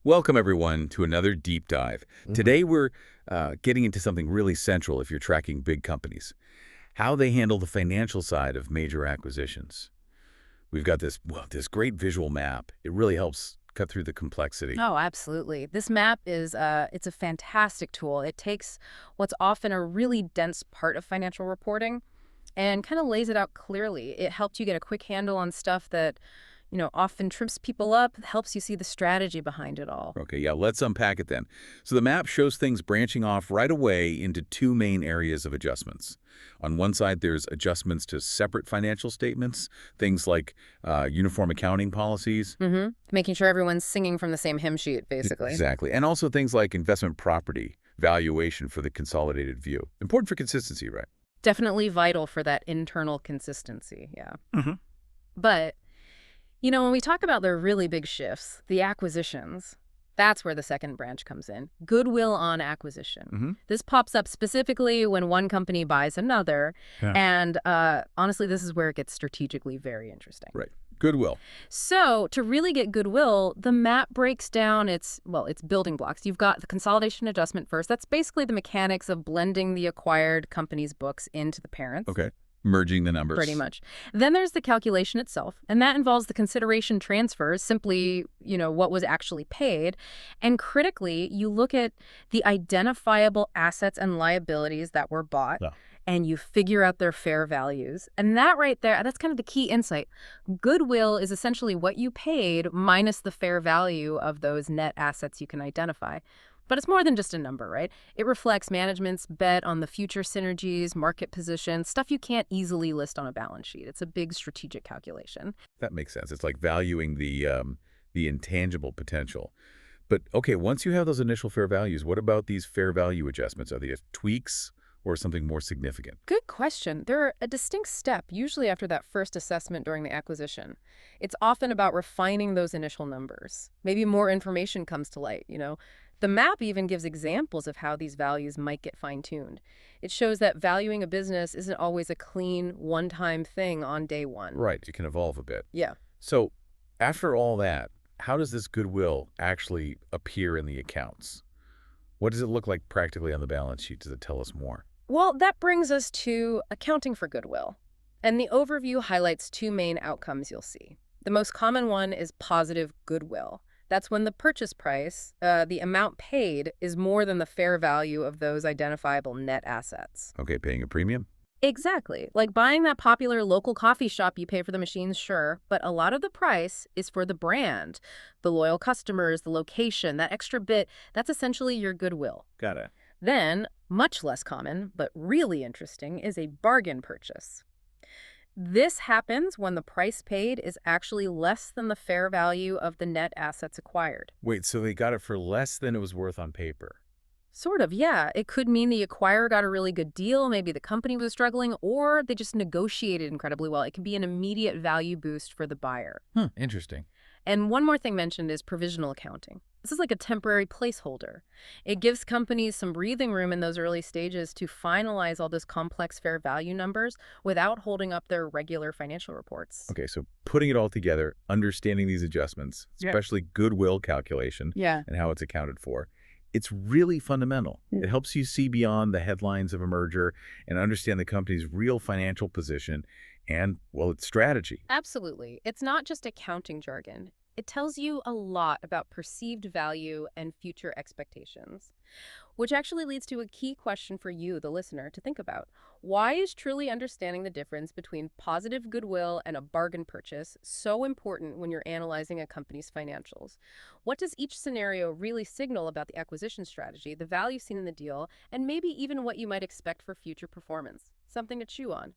Welcome, everyone, to another deep dive. Mhm. Today, we're getting into something really central if you're tracking big companies, how they handle the financial side of major acquisitions. We've got this great visual map. It really helps cut through the complexity. Oh, absolutely. This map is it's a fantastic tool. It takes what's often a really dense part of financial reporting and kind of lays it out clearly. It helps you get a quick handle on stuff that, often trips people up, helps you see the strategy behind it all. Okay, yeah, let's unpack it then. So the map shows things branching off right away into two main areas of adjustments. On one side, there's adjustments to separate financial statements, things like uniform accounting policies. Making sure everyone's singing from the same hymn sheet, basically. Exactly. And also things like investment property valuation for the consolidated view. Important for consistency, right? Definitely vital for that internal consistency. Yeah. Hmm. But when we talk about the really big shifts, the acquisitions, that's where the second branch comes in. Goodwill on acquisition. Hmm. This pops up specifically when one company buys another. Yeah. And honestly, this is where it gets strategically very interesting. Right. Goodwill. So to really get goodwill, the map breaks down its building blocks. You've got the consolidation adjustment first. That's basically the mechanics of blending the acquired company's books into the parents. Okay. Merging the numbers. Pretty much. Then there's the calculation itself, and that involves the consideration transfers, simply, what was actually paid. And critically, you look at the identifiable assets and liabilities that were bought, Yeah. and you figure out their fair values. And that right there, that's kind of the key insight. Goodwill is essentially what you paid minus the fair value of those net assets you can identify. But it's more than just a number, right? It reflects management's bet on the future synergies, market position, stuff you can't easily list on a balance sheet. It's a big strategic calculation. That makes sense. It's like valuing the intangible potential. But okay, once you have those initial fair values, what about these fair value adjustments? Are they tweaks or something more significant? Good question. They're a distinct step, usually after that first assessment during the acquisition. It's often about refining those initial numbers. Maybe more information comes to light. The map even gives examples of how these values might get fine-tuned. It shows that valuing a business isn't always a clean, one-time thing on day one. Right. It can evolve a bit. Yeah. So after all that, how does this goodwill actually appear in the accounts? What does it look like practically on the balance sheet? Does it tell us more? Well, that brings us to accounting for goodwill. And the overview highlights two main outcomes you'll see. The most common one is positive goodwill. That's when the purchase price, the amount paid, is more than the fair value of those identifiable net assets. Okay, paying a premium? Exactly. Like buying that popular local coffee shop, you pay for the machines, sure, but a lot of the price is for the brand, the loyal customers, the location, that extra bit, that's essentially your goodwill. Got it. Then, much less common, but really interesting, is a bargain purchase. This happens when the price paid is actually less than the fair value of the net assets acquired. Wait, so they got it for less than it was worth on paper? Sort of, yeah. It could mean the acquirer got a really good deal, maybe the company was struggling, or they just negotiated incredibly well. It can be an immediate value boost for the buyer. Interesting. And one more thing mentioned is provisional accounting. This is like a temporary placeholder. It gives companies some breathing room in those early stages to finalize all those complex fair value numbers without holding up their regular financial reports. Okay, so putting it all together, understanding these adjustments, Yeah. especially goodwill calculation Yeah. and how it's accounted for, it's really fundamental. Mm. It helps you see beyond the headlines of a merger and understand the company's real financial position and, well, its strategy. Absolutely. It's not just accounting jargon. It tells you a lot about perceived value and future expectations, which actually leads to a key question for you, the listener, to think about. Why is truly understanding the difference between positive goodwill and a bargain purchase so important when you're analyzing a company's financials? What does each scenario really signal about the acquisition strategy, the value seen in the deal, and maybe even what you might expect for future performance? Something to chew on.